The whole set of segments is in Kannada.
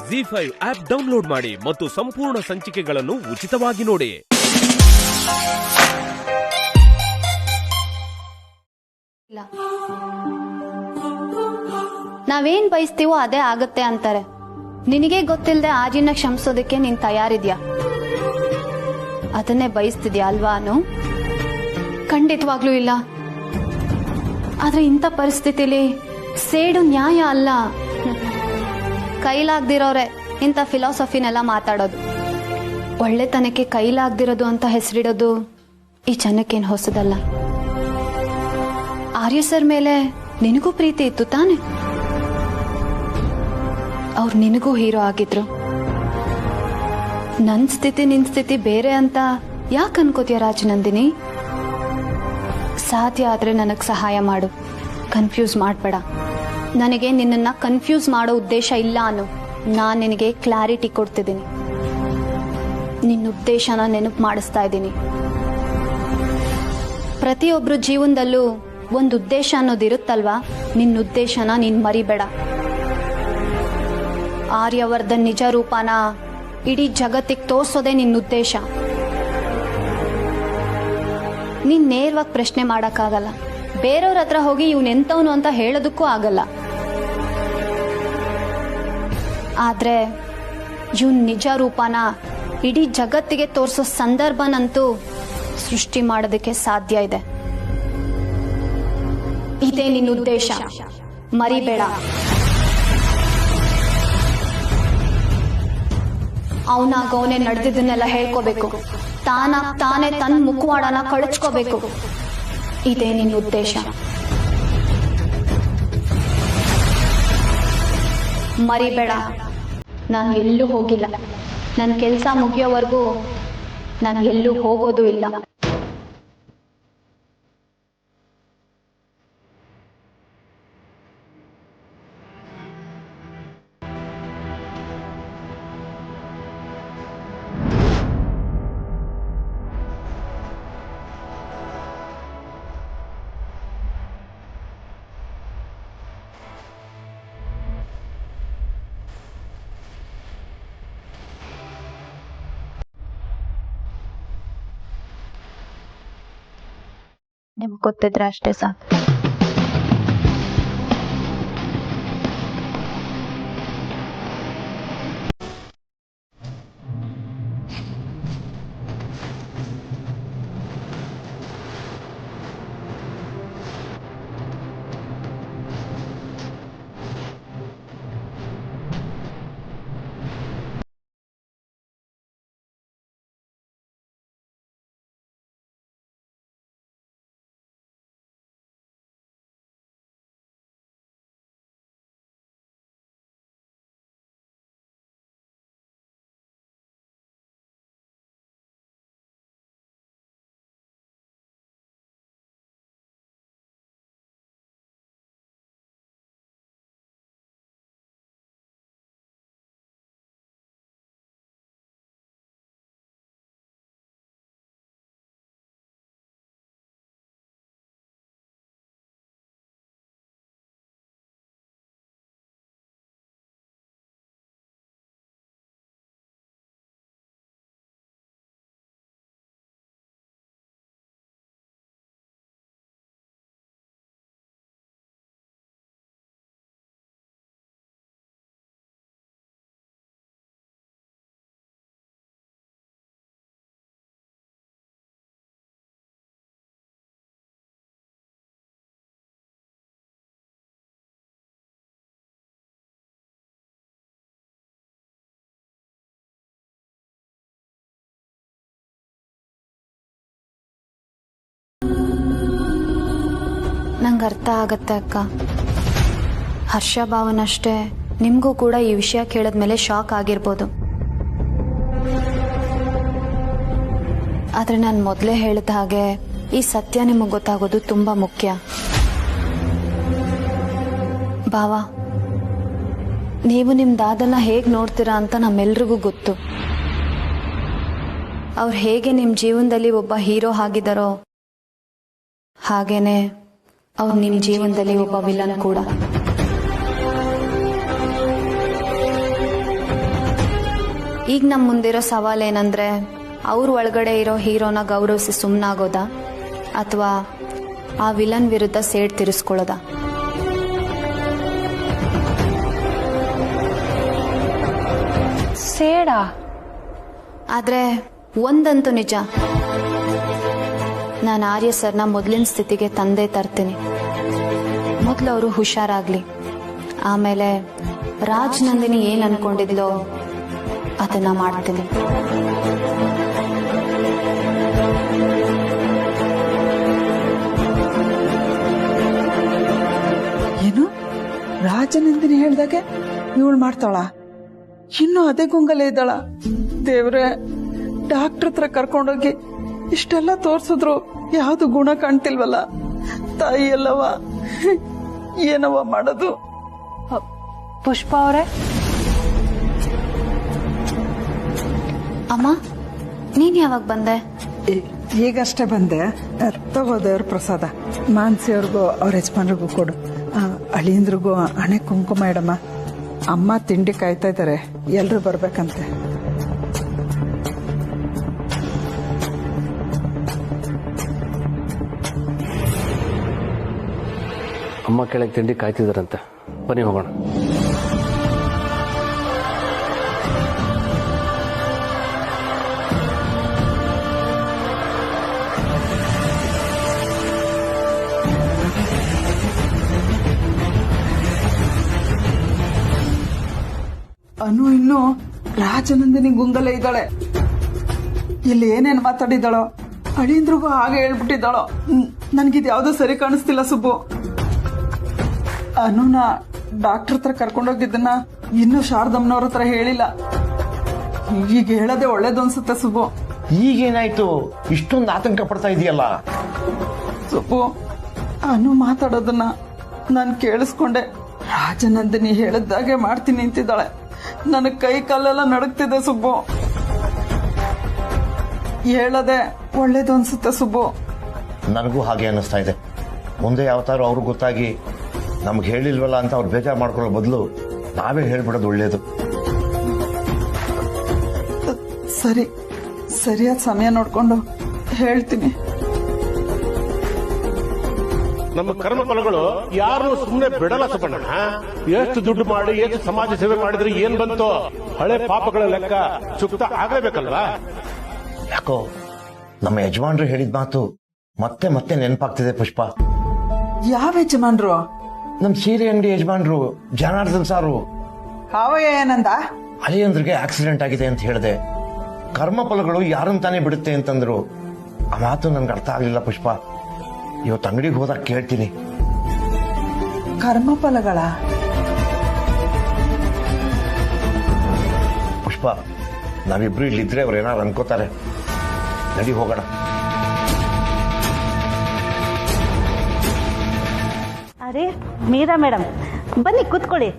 ZEE5 ಆಪ್ ಡೌನ್ಲೋಡ್ ಮಾಡಿ ಮತ್ತು ಸಂಪೂರ್ಣ ಸಂಚಿಕೆಗಳನ್ನು ಉಚಿತವಾಗಿ ನೋಡಿ. ನಾವೇನ್ ಬಯಸ್ತೀವೋ ಅದೇ ಆಗತ್ತೆ ಅಂತಾರೆ. ನಿನಗೆ ಗೊತ್ತಿಲ್ಲದೆ ಆರ್ಯನ ಕ್ಷಮಿಸೋದಕ್ಕೆ ನೀನ್ ತಯಾರಿದ್ಯಾ? ಅದನ್ನೇ ಬಯಸ್ತಿದ್ಯಾ ಅಲ್ವಾ? ಖಂಡಿತವಾಗ್ಲೂ ಇಲ್ಲ. ಆದ್ರೆ ಇಂಥ ಪರಿಸ್ಥಿತಿಲಿ ಸೇಡು ನ್ಯಾಯ ಅಲ್ಲ. ಕೈಲಾಗ್ದಿರೋರೆ ಇಂಥ ಫಿಲಾಸಫಿನೆಲ್ಲ ಮಾತಾಡೋದು. ಒಳ್ಳೆತನಕ್ಕೆ ಕೈಲಾಗ್ದಿರೋದು ಅಂತ ಹೆಸರಿಡೋದು ಈ ಜನಕ್ಕೇನು ಹೊಸದಲ್ಲ. ಆರ್ಯ ಸರ್ ಮೇಲೆ ನಿನಗೂ ಪ್ರೀತಿ ಇತ್ತು ತಾನೆ? ಅವ್ರು ನಿನಗೂ ಹೀರೋ ಆಗಿದ್ರು. ನನ್ ಸ್ಥಿತಿ ನಿನ್ ಸ್ಥಿತಿ ಬೇರೆ ಅಂತ ಯಾಕೆ ಅನ್ಕೋತೀಯ ರಾಜನಂದಿನಿ? ಸಾಧ್ಯ ಆದ್ರೆ ನನಗ್ ಸಹಾಯ ಮಾಡು, ಕನ್ಫ್ಯೂಸ್ ಮಾಡ್ಬೇಡ. ನನಗೆ ನಿನ್ನನ್ನ ಕನ್ಫ್ಯೂಸ್ ಮಾಡೋ ಉದ್ದೇಶ ಇಲ್ಲ ಅನ್ನು. ನಾನ್ ನಿನಗೆ ಕ್ಲಾರಿಟಿ ಕೊಡ್ತಿದ್ದೀನಿ. ನಿನ್ನ ಉದ್ದೇಶನ ನೆನಪು ಮಾಡಿಸ್ತಾ ಇದ್ದೀನಿ. ಪ್ರತಿಯೊಬ್ರು ಜೀವನದಲ್ಲೂ ಒಂದು ಉದ್ದೇಶ ಅನ್ನೋದಿರುತ್ತಲ್ವಾ? ನಿನ್ನ ಉದ್ದೇಶನ ನೀನ್ ಮರಿಬೇಡ. ಆರ್ಯವರ್ಧನ್ ನಿಜ ರೂಪನ ಇಡೀ ಜಗತ್ತಿಗೆ ತೋರ್ಸೋದೇ ನಿನ್ನ ಉದ್ದೇಶ. ನೀನ್ ನೇರವಾಗಿ ಪ್ರಶ್ನೆ ಮಾಡಕ್ಕಾಗಲ್ಲ. ಬೇರೆಯವ್ರ ಹತ್ರ ಹೋಗಿ ಇವನೆಂತವನು ಅಂತ ಹೇಳೋದಕ್ಕೂ ಆಗಲ್ಲ. ಆದ್ರೆ ಇವನ್ ನಿಜ ರೂಪನ ಇಡೀ ಜಗತ್ತಿಗೆ ತೋರಿಸೋ ಸಂದರ್ಭನಂತೂ ಸೃಷ್ಟಿ ಮಾಡೋದಕ್ಕೆ ಸಾಧ್ಯ ಇದೆ. ಇದೇ ನಿನ್ನ ಉದ್ದೇಶ, ಮರಿಬೇಡ. ಅವನಾಗವನೇ ನಡೆದಿದ್ದನ್ನೆಲ್ಲ ಹೇಳ್ಕೋಬೇಕು. ತಾನೇ ತನ್ನ ಮುಖವಾಡನ ಕಳಚ್ಕೋಬೇಕು. ಇದೇ ನಿನ್ನ ಉದ್ದೇಶ. ಮರಿಬೇಡ. ನಾನು ಎಲ್ಲೂ ಹೋಗಿಲ್ಲ. ನನ್ನ ಕೆಲಸ ಮುಗಿಯೋವರೆಗೂ ನಾನು ಎಲ್ಲೂ ಹೋಗೋದು ಇಲ್ಲ. ನಿಮ್ಗೆ ಗೊತ್ತಿದ್ರೆ ಅಷ್ಟೇ ಸಾಕು. ನಂಗೆ ಅರ್ಥ ಆಗತ್ತೆ ಅಕ್ಕ. ಹರ್ಷ ಭಾವನಷ್ಟೇ ನಿಮಗೂ ಕೂಡ ಈ ವಿಷಯ ಕೇಳಿದ್ಮೇಲೆ ಶಾಕ್ ಆಗಿರ್ಬೋದು. ಆದ್ರೆ ನಾನು ಮೊದಲೇ ಹೇಳಿದ ಹಾಗೆ ಈ ಸತ್ಯ ನಿಮಗೆ ಗೊತ್ತಾಗೋದು ತುಂಬಾ ಮುಖ್ಯ. ಭಾವ, ನೀವು ನಿಮ್ಮ ದಾದನ್ನ ಹೇಗೆ ನೋಡ್ತೀರಾ ಅಂತ ನಮ್ಮೆಲ್ರಿಗೂ ಗೊತ್ತು. ಅವ್ರು ಹೇಗೆ ನಿಮ್ಮ ಜೀವನದಲ್ಲಿ ಒಬ್ಬ ಹೀರೋ ಆಗಿದ್ದಾರೋ ಹಾಗೇನೆ ಅವ್ರು ನಿಮ್ಮ ಜೀವನದಲ್ಲಿ ಒಬ್ಬ ವಿಲನ್ ಕೂಡ. ಈಗ ನಮ್ಮ ಮುಂದಿರೋ ಸವಾಲ್ ಏನಂದ್ರೆ ಅವ್ರ ಒಳಗಡೆ ಇರೋ ಹೀರೋನ ಗೌರವಿಸಿ ಸುಮ್ಮನಾಗೋದಾ ಅಥವಾ ಆ ವಿಲನ್ ವಿರುದ್ಧ ಸೇಡ್ ತೀರಿಸ್ಕೊಳ್ಳೋದಾ? ಸೇಡಾ? ಆದ್ರೆ ಒಂದಂತೂ ನಿಜ, ನಾನು ಆರ್ಯ ಸರ್ನ ಮೊದಲಿನ ಸ್ಥಿತಿಗೆ ತಂದೆ ತರ್ತೀನಿ. ಮೊದಲು ಅವರು ಹುಷಾರಾಗ್ಲಿ, ಆಮೇಲೆ ರಾಜ್ ನಂದಿನಿ ಏನ್ ಅನ್ಕೊಂಡಿದ್ಲೋ ಅದನ್ನ ಮಾಡ್ತೀನಿ. ಏನು ರಾಜನಂದಿನಿ ಹೇಳ್ದಾಗೆ ಇವಳು ಮಾಡ್ತಾಳ? ಇನ್ನು ಅದೇ ಗುಂಗಲೇ ಇದ್ದಾಳ? ದೇವ್ರೆ, ಡಾಕ್ಟರ್ ಹತ್ರ ಕರ್ಕೊಂಡೋಗಿ ಇಷ್ಟೆಲ್ಲ ತೋರ್ಸಿದ್ರು ಯಾವ್ದು ಗುಣ ಕಾಣ್ತಿಲ್ವಲ್ಲ. ತಾಯಿ ಅಲ್ಲವ, ಏನವ ಮಾಡೋದು? ಪುಷ್ಪ ಅವರೇ, ಅಮ್ಮ ನೀನ್ ಯಾವಾಗ ಬಂದೆ? ಈಗಷ್ಟೇ ಬಂದೆ. ತಗೋ ದೇವ್ರ ಪ್ರಸಾದ. ಮಾನ್ಸಿ ಅವ್ರಿಗೂ ಅವ್ರ ಯಜಮಾನ್ರಿಗೂ ಕೊಡು. ಅಳಿಯಂದ್ರಿಗೂ ಹಣೆ ಕುಂಕುಮ ಇಡಮ್ಮ. ಅಮ್ಮ ತಿಂಡಿ ಕಾಯ್ತಾ ಇದ್ದಾರೆ, ಎಲ್ರು ಬರ್ಬೇಕಂತೆ. ಅಮ್ಮ ಕೆಳಗೆ ತಿಂಡಿ ಕಾಯ್ತಿದಾರಂತೆ, ಬನ್ನಿ ಹೋಗೋಣ. ಅನು ಇನ್ನು ರಾಜನಂದಿನಿ ಗುಂಗಲೇ ಇದ್ದಾಳೆ. ಇಲ್ಲಿ ಏನೇನು ಮಾತಾಡಿದಾಳೋ, ಅಳಿಯಂದ್ರಿಗೂ ಹಾಗೆ ಹೇಳ್ಬಿಟ್ಟಿದ್ದಾಳೋ. ನನ್ಗಿದ್ ಯಾವ್ದು ಸರಿ ಕಾಣಿಸ್ತಿಲ್ಲ ಸುಬ್ಬು. ಅನುನ ಡಾಕ್ಟರ್ ಹತ್ರ ಕರ್ಕೊಂಡೋಗಿದ್ದನ್ನ ಇನ್ನು ಶಾರದಮ್ಮನವ್ರ ಹತ್ರ ಹೇಳಿಲ್ಲ. ಈಗ ಹೇಳದೆ ಒಳ್ಳೇದು ಅನ್ಸುತ್ತೆ ಸುಬ್ಬು. ಈಗೇನಾಯ್ತು? ಇಷ್ಟೊಂದು ಆತಂಕ ಪಡ್ತಾ ಇದೆಯಲ್ಲ? ಸುಬ್ಬು, ಅನು ಮಾತಾಡೋದನ್ನ ನಾನು ಕೇಳಿಸ್ಕೊಂಡೆ. ರಾಜನಂದಿನಿ ಹೇಳಿದ್ದಾಗೆ ಮಾಡ್ತೀನಿ ಅಂತಿದ್ದಾಳೆ. ನನಗ್ ಕೈ ಕಾಲೆಲ್ಲ ನಡುಗ್ತಿದೆ ಸುಬ್ಬು. ಹೇಳದೆ ಒಳ್ಳೇದು ಅನ್ಸುತ್ತೆ ಸುಬ್ಬು. ನನಗೂ ಹಾಗೆ ಅನ್ನಿಸ್ತಾ ಇದೆ. ಮುಂದೆ ಯಾವತ್ತಾರು ಅವ್ರಿಗೆ ಗೊತ್ತಾಗಿ ನಮ್ಗೆ ಹೇಳಿಲ್ವಲ್ಲ ಅಂತ ಅವ್ರು ಬೇಜಾರು ಮಾಡ್ಕೊಳ್ಳೋ ಬದಲು ನಾವೇ ಹೇಳ್ಬಿಡೋದು ಒಳ್ಳೇದು. ಸರಿ, ಸರಿಯಾದ ಸಮಯ ನೋಡ್ಕೊಂಡು ಹೇಳ್ತೀನಿ. ನಮ್ಮ ಕರ್ಮ ಫಲಗಳು ಯಾರು ಸುಮ್ಮನೆ ಬಿಡಲ್ಲ ಸುಬ್ಬಣ್ಣ. ಎಷ್ಟು ದುಡ್ಡು ಮಾಡಿ ಎಷ್ಟು ಸಮಾಜ ಸೇವೆ ಮಾಡಿದ್ರೆ ಏನ್ ಬಂತು? ಹಳೆ ಪಾಪಗಳ ಲೆಕ್ಕ ಚುಕ್ತ ಆಗ್ಲೇಬೇಕಲ್ವಾ? ಯಾಕೋ ನಮ್ಮ ಯಜಮಾನ್ರು ಹೇಳಿದ ಮಾತು ಮತ್ತೆ ಮತ್ತೆ ನೆನಪಾಗ್ತಿದೆ ಪುಷ್ಪ. ಯಾವ ಯಜಮಾನ್ರು? ನಮ್ ಸೀರೆ ಅಂಗಡಿ ಯಜಮಾನ್ರು ಜನಾರ್ದನ್ ಸಾರು. ಹಾವಯ್ಯ ಏನಂದ? ಅಳಿಯಂದ್ರಿಗೆ ಆಕ್ಸಿಡೆಂಟ್ ಆಗಿದೆ ಅಂತ ಹೇಳಿದೆ. ಕರ್ಮ ಫಲಗಳು ಯಾರನ್ನ ತಾನೇ ಬಿಡುತ್ತೆ ಅಂತಂದ್ರು. ಆ ಮಾತು ನನ್ಗೆ ಅರ್ಥ ಆಗ್ಲಿಲ್ಲ ಪುಷ್ಪ. ಇವತ್ತು ಅಂಗಡಿಗೆ ಹೋದಾಗ ಕೇಳ್ತೀನಿ. ಕರ್ಮಫಲಗಳ? ಪುಷ್ಪ, ನಾವಿಬ್ರು ಇಲ್ಲಿದ್ರೆ ಅವ್ರು ಏನಾರು ಅನ್ಕೋತಾರೆ. ನಡಿ ಹೋಗೋಣ. ಅರೆ ಮೀರಾ ಮೇಡಮ್, ಬನ್ನಿ ಕೂತ್ಕೊಳ್ಳಿ.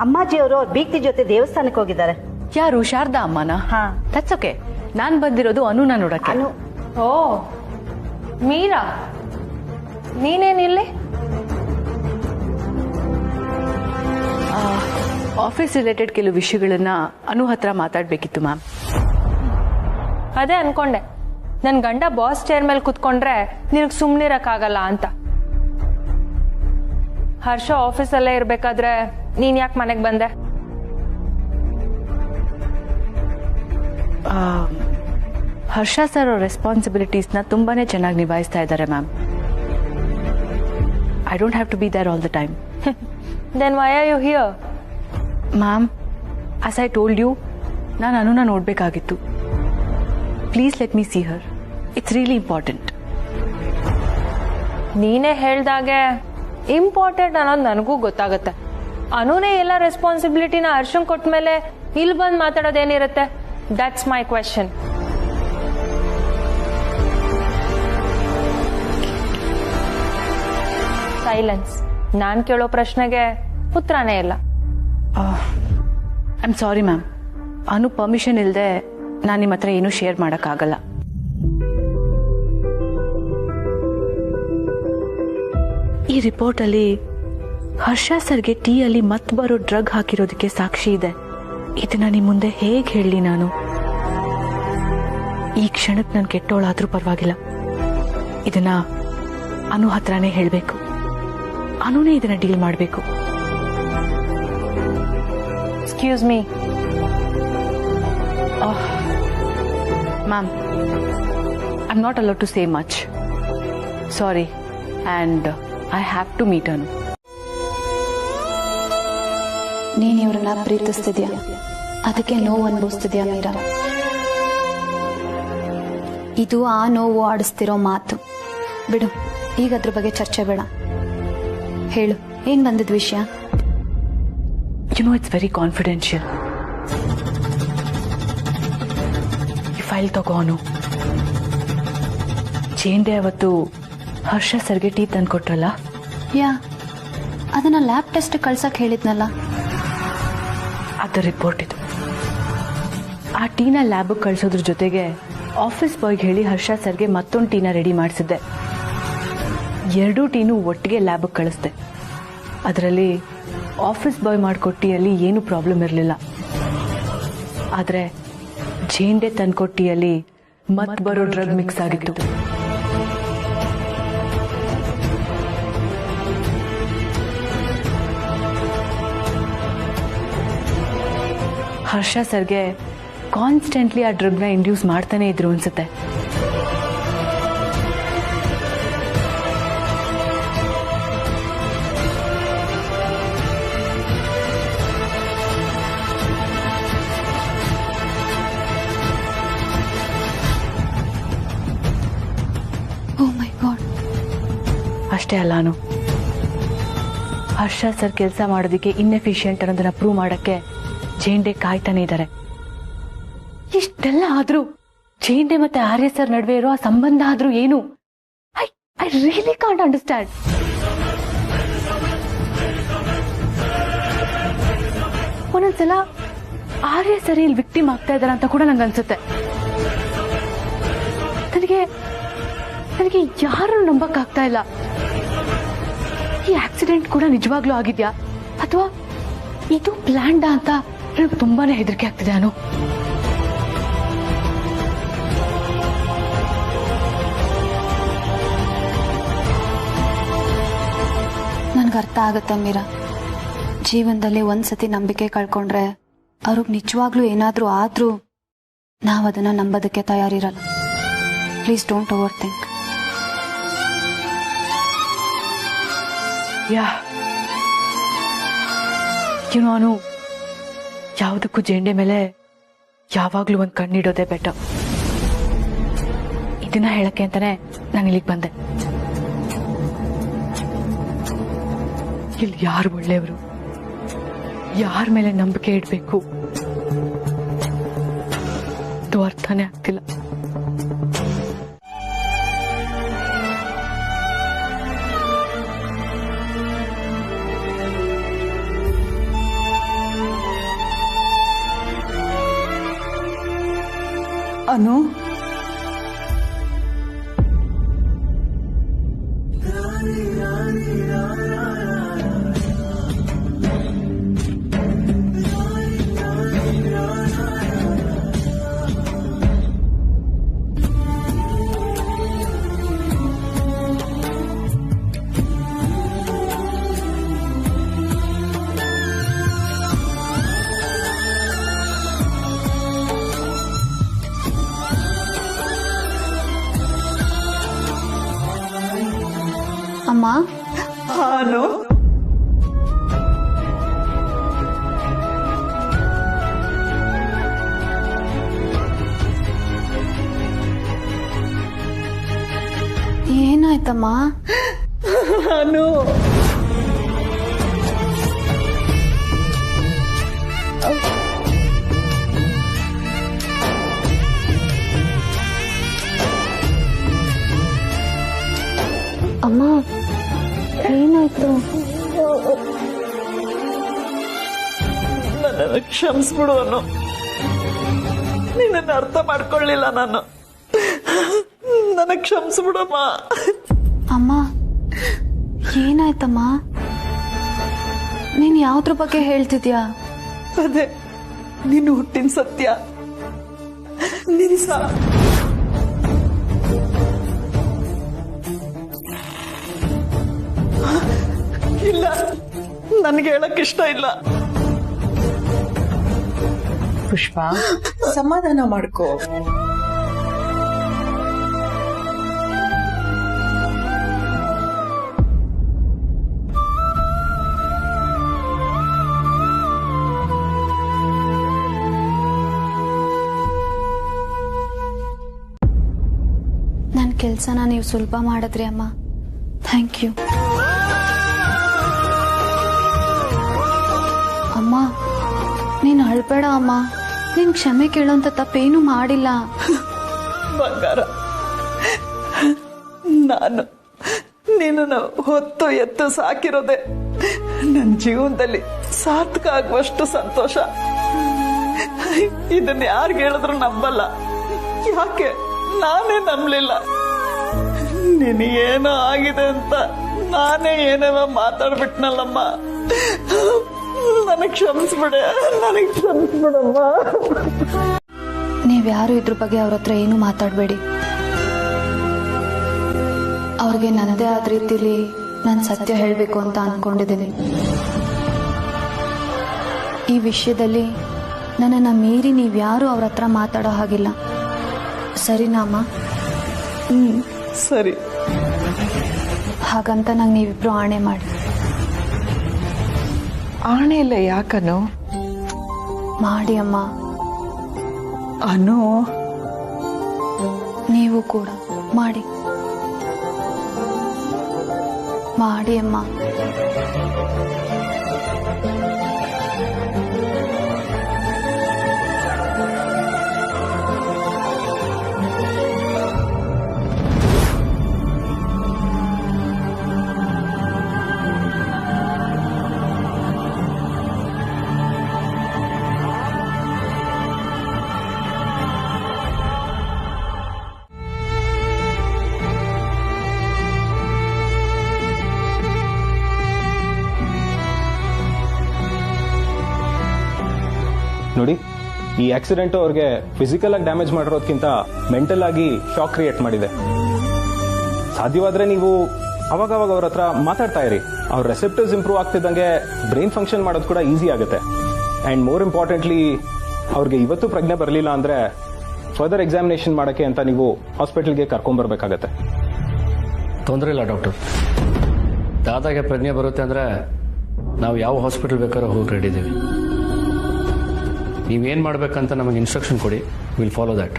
ಅಮ್ಮಾಜಿಯವರು ಬೀಗ್ತಿ ಜೊತೆ ದೇವಸ್ಥಾನಕ್ಕೆ ಹೋಗಿದ್ದಾರೆ. ಯಾರು? ಶಾರದಾ ಅಮ್ಮನ? ಹಾ. That's okay. ನಾನ್ ಬಂದಿರೋದು ಅನುನ ನೋಡಕ್ಕೆ. ಅನು? ಓ ಮೀರಾ, ನೀನೇನಿಲ್ಲಿ? ಆಫೀಸ್ ರಿಲೇಟೆಡ್ ಕೆಲವು ವಿಷಯಗಳನ್ನ ಅನು ಹತ್ರ ಮಾತಾಡ್ಬೇಕಿತ್ತು ಮ್ಯಾಮ್. ಅದೇ ಅನ್ಕೊಂಡೆ, ನನ್ ಗಂಡ ಬಾಸ್ ಚೇರ್ ಮೇಲೆ ಕುತ್ಕೊಂಡ್ರೆ ನಿನಗ್ ಸುಮ್ನಿರಕ್ಕಾಗಲ್ಲ ಅಂತ. ಹರ್ಷ ಆಫೀಸಲ್ಲೇ ಇರ್ಬೇಕಾದ್ರೆ ನೀನ್ ಯಾಕೆ ಮನೆಗ್ ಬಂದೆ? ಹರ್ಷ ಸರ್ ಅವ್ರ ರೆಸ್ಪಾನ್ಸಿಬಿಲಿಟೀಸ್ನ ತುಂಬಾನೇ ಚೆನ್ನಾಗಿ ನಿಭಾಯಿಸ್ತಾ ಇದ್ದಾರೆ ma'am. I don't have to be there all the time. Then why are you here? Ma'am, as I told you, ನಾನು ಅನುನ ನೋಡಬೇಕಾಗಿತ್ತು. Please let me see her. It's really important. ನೀನೇ ಹೇಳ್ದಾಗೆ ಇಂಪಾರ್ಟೆಂಟ್ ಅನ್ನೋದು ನನಗೂ ಗೊತ್ತಾಗುತ್ತೆ. ಅನುನೇ ಎಲ್ಲ ರೆಸ್ಪಾನ್ಸಿಬಿಲಿಟಿನ ಹರ್ಷನ್ ಕೊಟ್ಮೇಲೆ ಇಲ್ಲಿ ಬಂದು ಮಾತಾಡೋದೇನಿರುತ್ತೆ? That's my question. ಸೈಲೆನ್ಸ್. ನಾನ್ ಕೇಳೋ ಪ್ರಶ್ನೆಗೆ ಉತ್ತರನೇ ಇಲ್ಲ. I am sorry ma'am. Anu permission ಇಲ್ಲದೆ ನಾನು ನಿಮ್ಮ ಹತ್ರ ಏನೂ ಶೇರ್ ಮಾಡೋಕ್ಕಾಗಲ್ಲ. ಈ ರಿಪೋರ್ಟಲ್ಲಿ ಹರ್ಷ ಸರ್ಗೆ ಟೀಯಲ್ಲಿ ಮತ್ತೆ ಬರೋ ಡ್ರಗ್ ಹಾಕಿರೋದಕ್ಕೆ ಸಾಕ್ಷಿ ಇದೆ. ಇದನ್ನ ನಿಮ್ಮ ಮುಂದೆ ಹೇಗೆ ಹೇಳಿ ನಾನು? ಈ ಕ್ಷಣಕ್ಕೆ ನಾನು ಕೆಟ್ಟೋಳಾದ್ರೂ ಪರವಾಗಿಲ್ಲ, ಇದನ್ನ ಅನು ಹತ್ರನೇ ಹೇಳಬೇಕು. ಅನುನೇ ಇದನ್ನ ಡೀಲ್ ಮಾಡಬೇಕು. Excuse me ma'am, I am not allowed to say much. Sorry, and I have to meet Anu. ನೀನ್ ಇವ್ರನ್ನ ಪ್ರೀತಿಸ್ತಿದ್ಯಾ, ಅದಕ್ಕೆ ನೋವು ಅನುಭವಿಸ್ತಿದ್ಯಾ ಮೀರಾ? ಇದು ಆ ನೋವು ಆಡಿಸ್ತಿರೋ ಮಾತು. ಬಿಡು, ಈಗ ಅದ್ರ ಬಗ್ಗೆ ಚರ್ಚೆ ಬೇಡ. ಹೇಳು, ಏನ್ ಬಂದಿದ್ ವಿಷಯ? You know, it's very confidential. ಈ ಫೈಲ್ ತಗೋನು. ಜೇಂಡೆ ಅವತ್ತು ಹರ್ಷ ಸರ್ಗೆ ಟೀ ತಂದ್ಕೊಟ್ರಲ್ಲ, ಅದನ್ನ ಲ್ಯಾಬ್ ಟೆಸ್ಟ್ ಕಳ್ಸಕ್ ಹೇಳಿದ್ನಲ್ಲ, ಅದರ ರಿಪೋರ್ಟ್ ಇದು. ಆ ಟೀನ ಲ್ಯಾಬ್ ಕಳ್ಸೋದ್ರ ಜೊತೆಗೆ ಆಫೀಸ್ ಬಾಯ್ಗೆ ಹೇಳಿ ಹರ್ಷ ಸರ್ಗೆ ಮತ್ತೊಂದು ಟೀನ ರೆಡಿ ಮಾಡಿಸಿದ್ದೆ. 2 ಟೀನು ಒಟ್ಟಿಗೆ ಲ್ಯಾಬ್ ಕಳಿಸ್ದೆ. ಅದರಲ್ಲಿ ಆಫೀಸ್ ಬಾಯ್ ಮಾಡ್ಕೊಟ್ಟ ಟೀಯಲ್ಲಿ ಏನು ಪ್ರಾಬ್ಲಮ್ ಇರಲಿಲ್ಲ. ಆದರೆ ಜೇಂಡೆ ತಂದ್ಕೊಟ್ಟ ಟೀಯಲ್ಲಿ ಮತ್ ಬರೋ ಡ್ರಗ್ ಮಿಕ್ಸ್ ಆಗಿತ್ತು. ಹರ್ಷ ಸರ್ಗೆ ಕಾನ್ಸ್ಟೆಂಟ್ಲಿ ಆ ಡ್ರಗ್ನ ಇಂಡ್ಯೂಸ್ ಮಾಡ್ತಾನೆ ಇದ್ರು ಅನ್ಸುತ್ತೆ. ಓ ಮೈ ಗಾಡ್. ಅಷ್ಟೇ ಅಲ್ಲಾನು, ಹರ್ಷ ಸರ್ ಕೆಲಸ ಮಾಡೋದಕ್ಕೆ ಇನ್ಎಫಿಷಿಯಂಟ್ ಅನ್ನೋದನ್ನ ಪ್ರೂವ್ ಮಾಡಕ್ಕೆ ಜೇಂಡೆ ಕಾಯ್ತಾನೆ ಇದ್ದಾರೆ. ಇಷ್ಟೆಲ್ಲ ಆದ್ರೂ ಜೇಂಡೆ ಮತ್ತೆ ಆರ್ಯ ಸರ್ ನಡುವೆ ಇರೋ ಆ ಸಂಬಂಧ ಆದ್ರೂ ಏನು? I really can't understand. ಒಂದೊಂದ್ಸಲ ಆರ್ಯ ಸರ್ ಇಲ್ಲಿ ವಿಕ್ಟಿಮ್ ಆಗ್ತಾ ಇದಾರೆ ಅಂತ ಕೂಡ ನಂಗೆ ಅನ್ಸುತ್ತೆ. ನನಗೆ ಯಾರು ನಂಬಕ್ ಆಗ್ತಾ ಇಲ್ಲ. ಈ ಆಕ್ಸಿಡೆಂಟ್ ಕೂಡ ನಿಜವಾಗ್ಲೂ ಆಗಿದ್ಯಾ ಅಥವಾ ಇದು ಪ್ಲಾನ್ಡ್ ಅಂತ ನನಗೆ ತುಂಬಾನೇ ಹೆದರಿಕೆ ಆಗ್ತಿದೆ. ಅನು, ನನ್ಗೆ ಅರ್ಥ ಆಗತ್ತೆ ಮೀರಾ. ಜೀವನದಲ್ಲಿ ಒಂದ್ಸತಿ ನಂಬಿಕೆ ಕಳ್ಕೊಂಡ್ರೆ ಅವ್ರಿಗೆ ನಿಜವಾಗ್ಲೂ ಏನಾದ್ರೂ ಆದ್ರೂ ನಾವ್ ಅದನ್ನ ನಂಬೋದಕ್ಕೆ ತಯಾರಿರಲ್ಲ. Please don't over think. Anu, ಯಾವುದಕ್ಕೂ ಜೇಂಡೆ ಮೇಲೆ ಯಾವಾಗ್ಲೂ ಒಂದು ಕಣ್ಣಿಡೋದೇ ಬೆಟರ್. ಇದನ್ನ ಹೇಳಕ್ಕೆ ಅಂತಾನೆ ನಾನು ಇಲ್ಲಿಗೆ ಬಂದೆ. ಇಲ್ಲಿ ಯಾರು ಒಳ್ಳೆಯವರು, ಯಾರ ಮೇಲೆ ನಂಬಿಕೆ ಇಡಬೇಕು ಅದು ಅರ್ಥನೇ ಆಗ್ತಿಲ್ಲ. ಅನು, ಅಮ್ಮ, ಅನು, ಏನಾಯ್ತಮ್ಮ? ಅನು, ಅಮ್ಮ, ಏನಾಯ್ತು? ನನ್ನ ಕ್ಷಮಿಸ್ಬಿಡು ಅನ್ನು. ನಿನ್ನನ್ನು ಅರ್ಥ ಮಾಡ್ಕೊಳ್ಳಿಲ್ಲ ನಾನು. ನನಗೆ ಕ್ಷಮಿಸ್ಬಿಡಮ್ಮ. ಅಮ್ಮ, ಏನಾಯ್ತಮ್ಮ? ನೀನ್ ಯಾವ್ದ್ರ ಬಗ್ಗೆ ಹೇಳ್ತಿದ್ಯಾ? ಅದೇ ನಿನ್ನ ಹುಟ್ಟಿನ ಸತ್ಯ ನಿನ್ ಇಲ್ಲ, ನನಗೆ ಹೇಳಕ್ ಇಷ್ಟ ಇಲ್ಲ. ಪುಷ್ಪ, ಸಮಾಧಾನ ಮಾಡ್ಕೋ. ನನ್ನ ಕೆಲಸನ ನೀವು ಸುಲಭ ಮಾಡಿದ್ರಿ ಅಮ್ಮ. ಥ್ಯಾಂಕ್ ಯು ಅಮ್ಮ. ನೀನು ಅಳ್ಬೇಡ ಅಮ್ಮ. ನೀನ್ ಕ್ಷಮೆ ಕೇಳೋಂತ ತಪ್ಪೇನು ಮಾಡಿಲ್ಲ. ಬಂಗಾರ, ನಾನು ನಿನ್ನನ್ನು ಹೊತ್ತು ಎತ್ತು ಸಾಕಿರೋದೆ ನನ್ನ ಜೀವನದಲ್ಲಿ ಸಾರ್ಥಕ ಆಗುವಷ್ಟು ಸಂತೋಷ. ಇದನ್ನ ಯಾರಿಗೆ ಹೇಳಿದ್ರು ನಂಬಲ್ಲ. ಯಾಕೆ ನಾನೇ ನಂಬಲಿಲ್ಲ. ನಿನಗೇನೋ ಆಗಿದೆ ಅಂತ ನಾನೇ ಏನೇನೋ ಮಾತಾಡ್ಬಿಟ್ನಲ್ಲಮ್ಮ. ನನಗೆ ಕ್ಷಮಿಸ್ಬಿಡೆ, ನನಗೆ ಕ್ಷಮಿಸ್ಬಿಡಮ್ಮ. ನೀವ್ಯಾರು ಇದ್ರ ಬಗ್ಗೆ ಅವ್ರ ಹತ್ರ ಏನು ಮಾತಾಡಬೇಡಿ. ಅವ್ರಿಗೆ ನನ್ನದೇ ಆದ ರೀತಿಲಿ ನಾನು ಸತ್ಯ ಹೇಳಬೇಕು ಅಂತ ಅನ್ಕೊಂಡಿದ್ದೀನಿ. ಈ ವಿಷಯದಲ್ಲಿ ನನ್ನನ್ನು ಮೀರಿ ನೀವ್ಯಾರು ಅವ್ರ ಹತ್ರ ಮಾತಾಡೋ ಹಾಗಿಲ್ಲ. ಸರಿನಾ ಅಮ್ಮ? ಸರಿ. ಹಾಗಂತ ನಂಗೆ ನೀವಿಬ್ರು ಆಣೆ ಮಾಡಿ. ಆಣೆ ಇಲ್ಲ, ಯಾಕನು? ಮಾಡಿ ಅಮ್ಮ. ಅನು, ನೀವು ಕೂಡ ಮಾಡಿ ಮಾಡಿ ಅಮ್ಮ. ನೋಡಿ, ಈ ಆಕ್ಸಿಡೆಂಟ್ ಅವ್ರಿಗೆ ಫಿಸಿಕಲ್ ಆಗಿ ಡ್ಯಾಮೇಜ್ ಮಾಡಿರೋದಕ್ಕಿಂತ ಮೆಂಟಲ್ ಆಗಿ ಶಾಕ್ ಕ್ರಿಯೇಟ್ ಮಾಡಿದೆ. ಸಾಧ್ಯವಾದ್ರೆ ನೀವು ಅವಾಗವಾಗ ಅವ್ರ ಹತ್ರ ಮಾತಾಡ್ತಾ ಇರಿ. ಅವ್ರ ರೆಸೆಪ್ಟರ್ಸ್ ಇಂಪ್ರೂವ್ ಆಗ್ತಿದ್ದಂಗೆ ಬ್ರೈನ್ ಫಂಕ್ಷನ್ ಮಾಡೋದು ಕೂಡ ಈಸಿ ಆಗುತ್ತೆ. ಅಂಡ್ ಮೋರ್ ಇಂಪಾರ್ಟೆಂಟ್ಲಿ, ಅವ್ರಿಗೆ ಇವತ್ತು ಪ್ರಜ್ಞೆ ಬರಲಿಲ್ಲ ಅಂದ್ರೆ ಫರ್ದರ್ ಎಕ್ಸಾಮಿನೇಷನ್ ಮಾಡಕ್ಕೆ ಅಂತ ನೀವು ಹಾಸ್ಪಿಟಲ್ಗೆ ಕರ್ಕೊಂಡ್ಬರ್ಬೇಕಾಗತ್ತೆ. ತೊಂದರೆ ಇಲ್ಲ ಡಾಕ್ಟರ್. ದಾದಾಗೆ ಪ್ರಜ್ಞೆ ಬರುತ್ತೆ ಅಂದ್ರೆ ನಾವು ಯಾವ ಹಾಸ್ಪಿಟಲ್ ಬೇಕಾದ್ರೂ ಹೋಗಿ ರೆಡಿ ಇದ್ದೀವಿ. ನೀವೇನು ಮಾಡ್ಬೇಕಂತ ನಮಗೆ ಇನ್ಸ್ಟ್ರಕ್ಷನ್ ಕೊಡಿ, ವಿಲ್ ಫಾಲೋ ದ್ಯಾಟ್.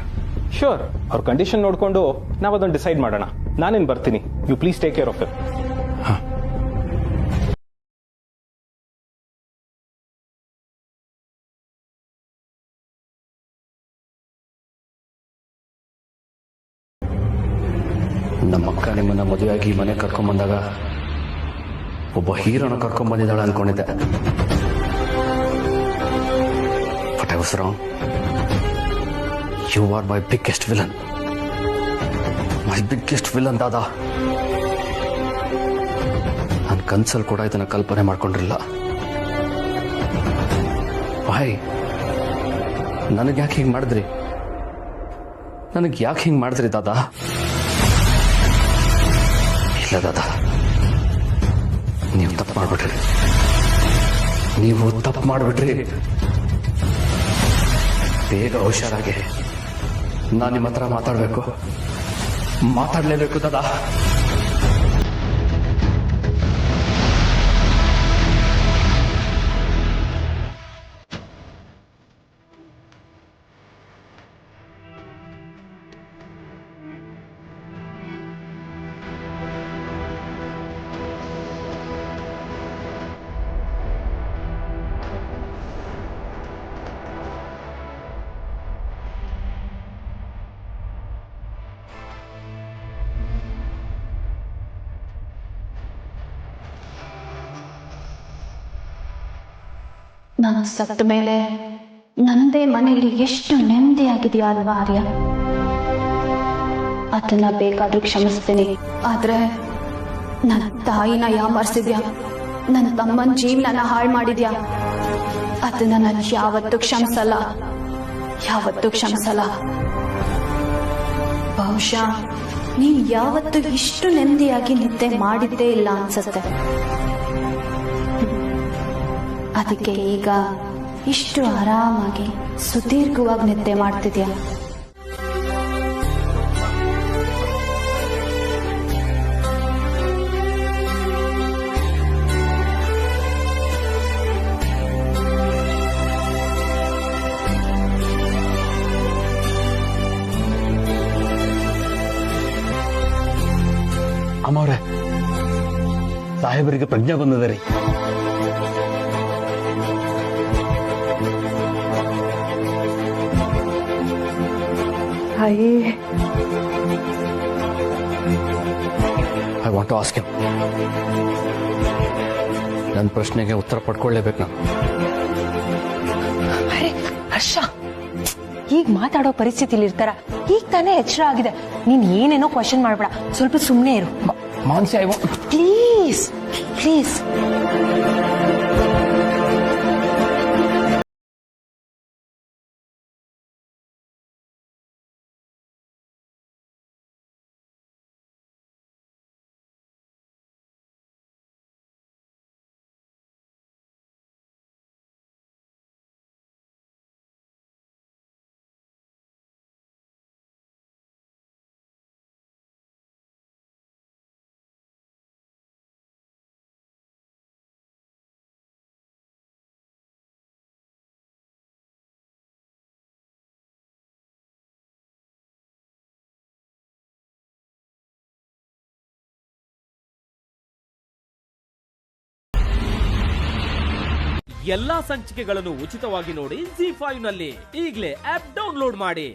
ಶ್ಯೂರ್. ಅವ್ರ ಕಂಡೀಷನ್ ನೋಡಿಕೊಂಡು ನಾವು ಅದನ್ನು ಡಿಸೈಡ್ ಮಾಡೋಣ. ನಾನೇನು ಬರ್ತೀನಿ. You please take care of it. ಹಾಂ. ನಮ್ಮಕ್ಕ ನಿಮ್ಮನ್ನ ಮದುವೆಯಾಗಿ ಮನೆ ಕರ್ಕೊಂಡ್ಬಂದಾಗ ಒಬ್ಬ ಹೀರೋನ ಕರ್ಕೊಂಡ್ಬಂದಿದ್ದಾಳೆ ಅನ್ಕೊಂಡಿದ್ದೆ. But I was wrong. You are my biggest villain. My biggest villain ದಾದಾ. ನನ್ನ ಕನ್ಸಲ್ಲಿ ಕೂಡ ಇದನ್ನ ಕಲ್ಪನೆ ಮಾಡ್ಕೊಂಡಿರಲಿಲ್ಲ. ಬಾಯ್, ನನಗೆ ಯಾಕೆ ಹಿಂಗೆ ಮಾಡಿದ್ರಿ? ನನಗೆ ಯಾಕೆ ಹಿಂಗೆ ಮಾಡಿದ್ರಿ ದಾದಾ? ಇಲ್ಲ ದಾದಾ, ನೀವು ತಪ್ಪು ಮಾಡಿಬಿಟ್ರಿ. ನೀವು ತಪ್ಪು ಮಾಡಿಬಿಟ್ರಿ. ಬೇಗ ಹುಷಾರಾಗಿ. ನಾನು ನಿಮ್ಮ ಹತ್ರ ಮಾತಾಡಲೇಬೇಕು ದಾದಾ. ನಾನು ಸತ್ತ ಮೇಲೆ ನಂದೇ ಮನೆಯಲ್ಲಿ ಎಷ್ಟು ನೆಮ್ಮದಿಯಾಗಿದೆಯಾ ಅಲ್ವಾ ಆರ್ಯ? ಅದನ್ನ ಬೇಕಾದ್ರೂ ಕ್ಷಮಿಸ್ತೀನಿ. ಆದ್ರೆ ನನ್ನ ತಾಯಿನ ಯಾಮರ್ಸಿದ್ಯಾ, ನನ್ನ ತಮ್ಮನ ಜೀವನನ ಹಾಳು ಮಾಡಿದ್ಯಾ, ಅದನ್ನ ನಾನು ಯಾವತ್ತೂ ಕ್ಷಮಿಸಲ್ಲ, ಯಾವತ್ತೂ ಕ್ಷಮಿಸಲ್ಲ. ಬಹುಶಃ ನೀನ್ ಯಾವತ್ತೂ ಇಷ್ಟು ನೆಮ್ಮದಿಯಾಗಿ ನಿದ್ದೆ ಮಾಡಿದ್ದೇ ಇಲ್ಲ ಅನ್ಸುತ್ತೆ. ಅದಕ್ಕೆ ಈಗ ಇಷ್ಟು ಆರಾಮಾಗಿ ಸುದೀರ್ಘವಾಗಿ ನಿದ್ದೆ ಮಾಡ್ತಿದ್ಯಾ. ಅಮ್ಮವ್ರೆ, ಸಾಹೇಬರಿಗೆ ಪ್ರಜ್ಞೆ ಬಂದದ ರೀ. I want to ask him. ನನ್ನ ಪ್ರಶ್ನೆಗೆ ಉತ್ತರ ಪಡ್ಕೊಳ್ಳೇಬೇಕು ನಾನು. ಅರೆ ಹರ್ಷ, ಈಗ ಮಾತಾಡೋ ಪರಿಸ್ಥಿತಿಲಿ ಇರ್ತಾರ? ಈಗ ತಾನೇ ಎಚ್ಚರ ಆಗಿದೆ. ನೀನ್ ಏನೇನೋ ಕ್ವಶನ್ ಮಾಡ್ಬೇಡ, ಸ್ವಲ್ಪ ಸುಮ್ಮನೆ ಇರು. Mansi, please please. ಎಲ್ಲಾ ಸಂಚಿಕೆಗಳನ್ನು ಉಚಿತವಾಗಿ ನೋಡಿ ZEE5 ನಲ್ಲಿ. ಈಗಲೇ ಆಪ್ ಡೌನ್ಲೋಡ್ ಮಾಡಿ.